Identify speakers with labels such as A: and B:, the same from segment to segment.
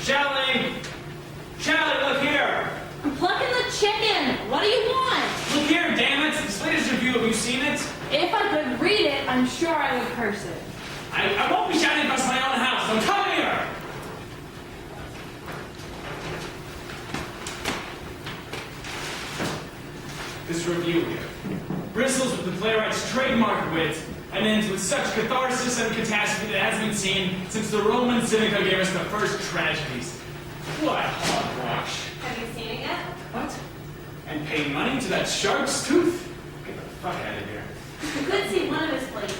A: Shelly! Shelly, look here!
B: I'm plucking the chicken. What do you want?
A: Look here, damn it! This latest review, have you seen it?
B: If I could read it, I'm sure I would curse it.
A: I won't be shouting across my own house, so come here! This review here bristles with the playwright's trademark wit and ends with such catharsis and catastrophe that hasn't been seen since the Roman Seneca gave us the first tragedies. What hogwash.
B: Have you seen it yet?
A: What? And pay money to that shark's tooth? Get the fuck out of here.
B: You could see one of his plays,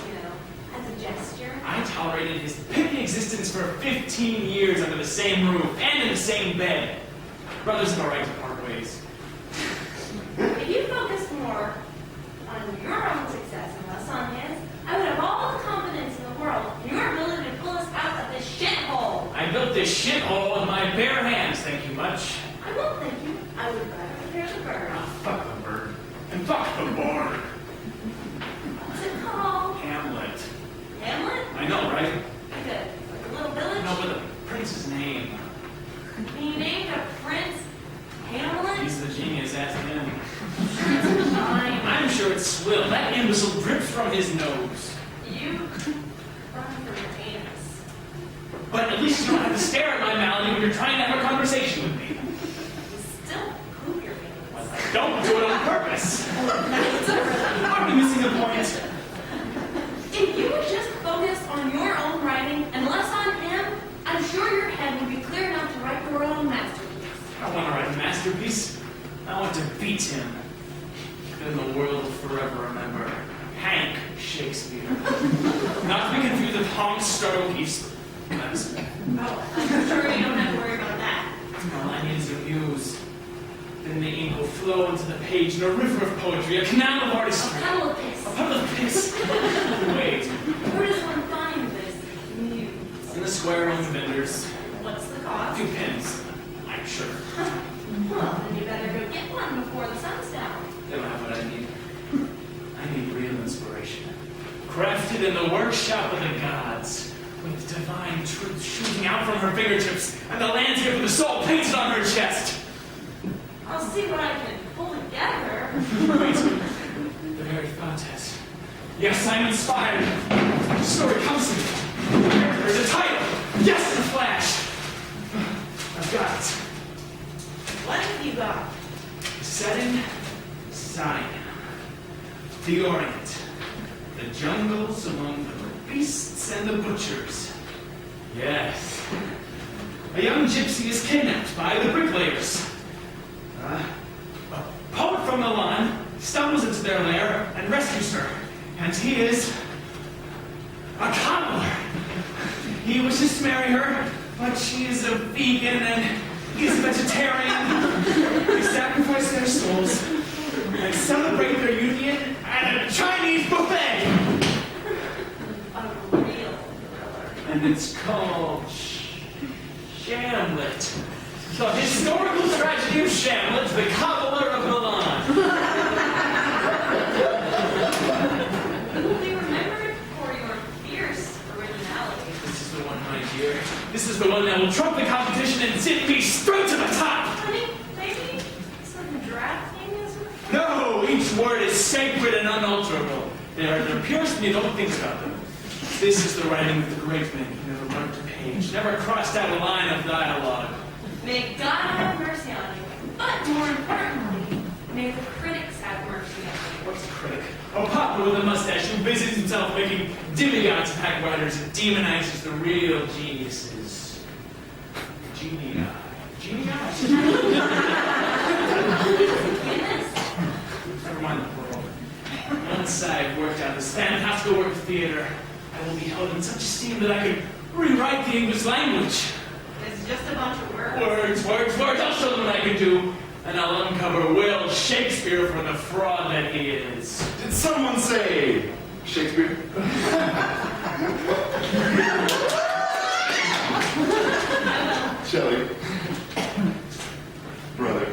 B: as a gesture.
A: I tolerated his pithy existence for 15 years under the same roof and in the same bed. Brothers have a right to part ways.
B: If you focused more on your own success and less on his, I would have all the confidence in the world in your ability to pull us out of this shithole.
A: I built this shithole with my bare hands, thank you much.
B: I won't thank you. I would rather hear the bird.
A: Ah, fuck the bird. And fuck the board.
B: What's it called?
A: Hamlet.
B: Hamlet?
A: I know, right?
B: Like a little village?
A: No, but the prince's name.
B: He named a prince Hamlet?
A: He's the genius, ask him.
B: It's fine.
A: I'm sure it's Swill. That imbecile drips from his nose.
B: You run for your anus.
A: But at least you don't have to stare at my malady when you're trying to have a conversation with me.
B: You still poop your anus.
A: Don't do it on purpose.
B: That's a
A: Are we missing the point?
B: If you would just focus on your own writing and less on him, I'm sure your head would be clear enough to write your own masterpiece.
A: I want to write a masterpiece. I want to beat him. Then the world will forever remember Hank Shakespeare. Not to be confused with Honk Starkey's.
B: Oh, I'm sure you don't have to worry about that.
A: All I need is a muse. Then the ink will flow into the page in a river of poetry, a canal of artistry.
B: A puddle of piss.
A: A puddle of piss. Wait.
B: Where does one find this muse?
A: In the square among the vendors.
B: What's the
A: A
B: cost?
A: few pence. I'm sure.
B: Well, then you better go get one before the sun's down.
A: They don't have what I need. I need real inspiration. Crafted in the workshop of the gods, with divine truth shooting out from her fingertips, and the landscape of the soul painted on her chest.
B: I'll see what I can pull together.
A: Wait, the very thought test. Yes, I'm inspired. The story comes to me. There's a title. Yes, in a flash. I've got it.
B: What have you got?
A: The setting, Zion. The Orient. The jungles among the beasts and the butchers. Yes. A young gypsy is kidnapped by the bricklayers. A poet from Milan stumbles into their lair and rescues her. And he is a cobbler. He wishes to marry her, but she is a vegan and he's a vegetarian. They sacrifice their souls and celebrate their union at a Chinese buffet.
B: A real thriller.
A: And it's called Shamlet. The historical tragedy of Shamlet, the cobbler of Milan.
B: You will be remembered for your fierce originality.
A: This is the one, my dear. This is the one that will trump the competition and send me straight to the top.
B: Honey, maybe some drafting is
A: No, each word is sacred and unalterable. They are the purest and you don't think about them. This is the writing of the great men who never marked a page, never crossed out a line of dialogue.
B: May God have mercy on you. But more importantly, may the critics have mercy on you.
A: What's a critic? A papa with a mustache who busies himself making demigods of hack writers and demonizes the real geniuses. Genii. Genii? Never mind the plural. Once I've worked out this fantastical work of theater, I will be held in such esteem that I could rewrite the English language.
B: It's just a bunch of words.
A: Words. I'll show them what I can do. And I'll uncover Will Shakespeare for the fraud that he is.
C: Did someone say Shakespeare? Shelley. Brother.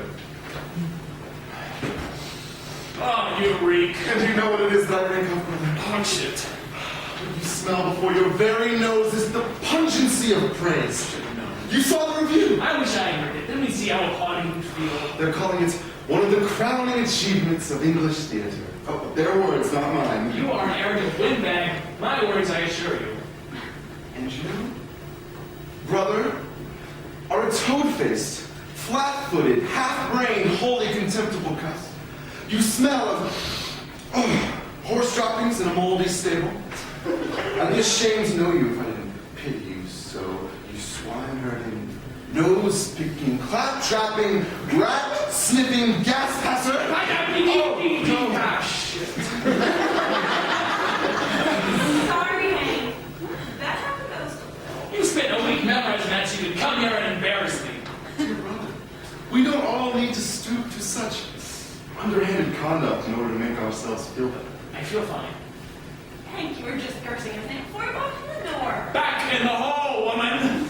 A: Oh, you reek.
C: And do you know what it is that I reek of, brother?
A: Punch it.
C: What you smell before your very nose is the pungency of praise.
A: Should have known.
C: You saw the review.
A: I wish I heard it. Let me see how haughty you feel.
C: They're calling it one of the crowning achievements of English theater. Oh, their words, not mine.
A: You are an arrogant windbag. My words, I assure you.
C: And you, brother, are a toad-faced, flat-footed, half-brained, wholly contemptible cuss. You smell of horse droppings in a moldy stable. I'd be ashamed to know you if I didn't pity you so. You swine-herding, nose-picking, clap-trapping, rat-sniffing gas-passer.
B: Sorry, Hank. That's how it goes to Will.
A: You spent a week memorizing that so you could come here and embarrass me.
C: Dear brother, we don't all need to stoop to such underhanded conduct in order to make ourselves feel better.
A: I feel fine.
B: Hank, you were just cursing his name before he walked in the door.
A: Back in the hole, woman!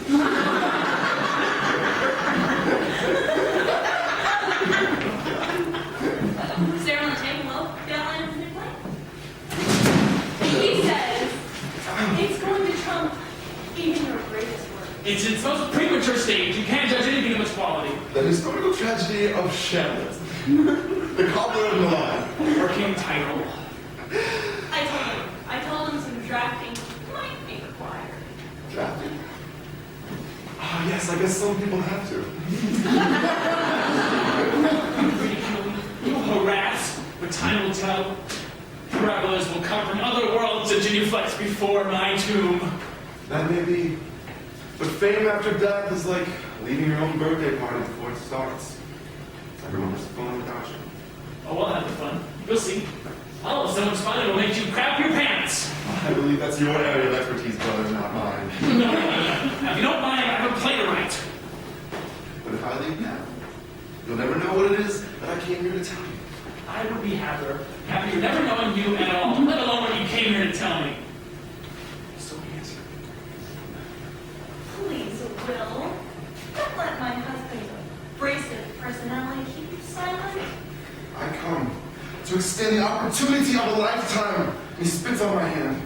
B: Sarah on the table, Will. The outline of the new play. He says it's going to trump even your greatest work.
A: It's its most premature stage. You can't judge anything of its quality.
C: The historical tragedy of Shamlet. The cobbler of Milan.
A: Working title.
B: I told him some drafting might be required.
C: Drafting? Ah, yes, I guess some people have to.
A: You ridicule me. You harass. But time will tell. Travelers will come from other worlds to genuflex before my tomb.
C: That may be. But fame after death is like leaving your own birthday party before it starts. Everyone has fun without you.
A: Oh, we'll have the fun. You'll see. I'll have so much fun it'll make you crap your pants.
C: I believe that's your area of expertise, brother, not mine.
A: No. If you don't mind, I have a playwright.
C: But if I leave now, you'll never know what it is that I came here to tell you.
A: I would be happier never knowing you at all, let alone when you came here to tell me. So answer.
B: Please, Will. Don't let my husband's abrasive personality keep you silent.
C: I come to extend the opportunity of a lifetime. He spits on my hand.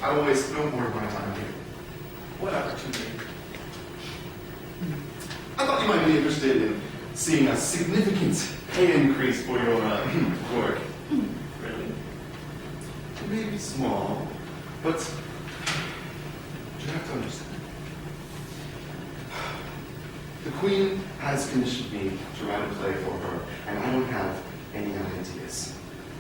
C: I will waste no more of my time here.
A: What opportunity?
C: I thought you might be interested in seeing a significant pay increase for your work.
A: Really?
C: It may be small, but you have to understand. The Queen has commissioned me to write a play for her, and I don't have any ideas.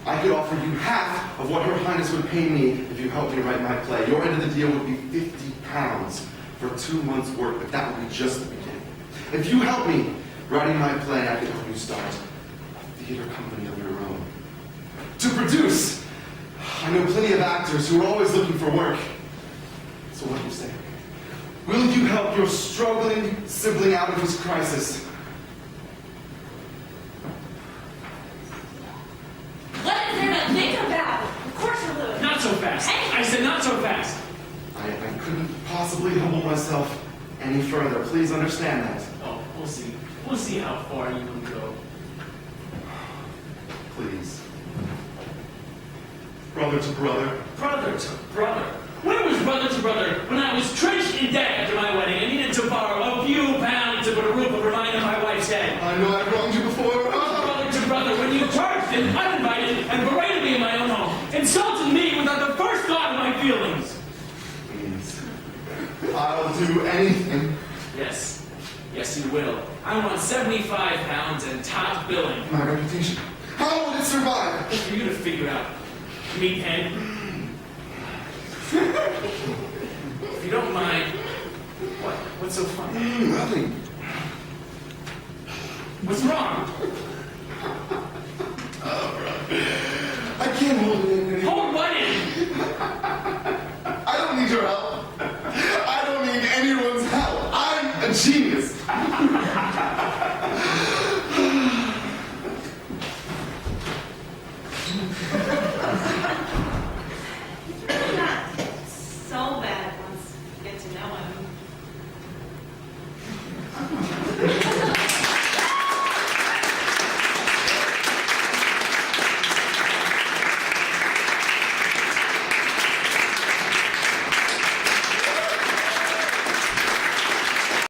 C: I could offer you half of what Her Highness would pay me if you helped me write my play. Your end of the deal would be £50 for 2 months' work, but that would be just the beginning. If you help me writing my play, I could help you start a theater company of your own. To produce! I know plenty of actors who are always looking for work. So what do you say? Will you help your struggling sibling out of his crisis?
B: What is there to think about? Of course you will.
A: Not so fast.
B: Hey!
A: I said not so fast.
C: I couldn't possibly humble myself any further. Please understand that.
A: Oh, we'll see. We'll see how far you can go.
C: Please. Brother to brother.
A: Brother to brother. When was brother to brother? When I was drenched in debt after my wedding and needed to borrow a few pounds to put a roof over mine and my wife's head.
C: I know I've wronged you before.
A: Brother to brother, when you charged in uninvited and berated me in my own home, insulted me without the first thought of my feelings.
C: Please. I'll do anything.
A: Yes. Yes, you will. I want £75 and top billing.
C: My reputation. How will it survive?
A: Just for you to figure out. Meathead. If you don't mind, what's so funny?
C: Nothing.
A: What's wrong?
C: Oh, bro. I can't hold it in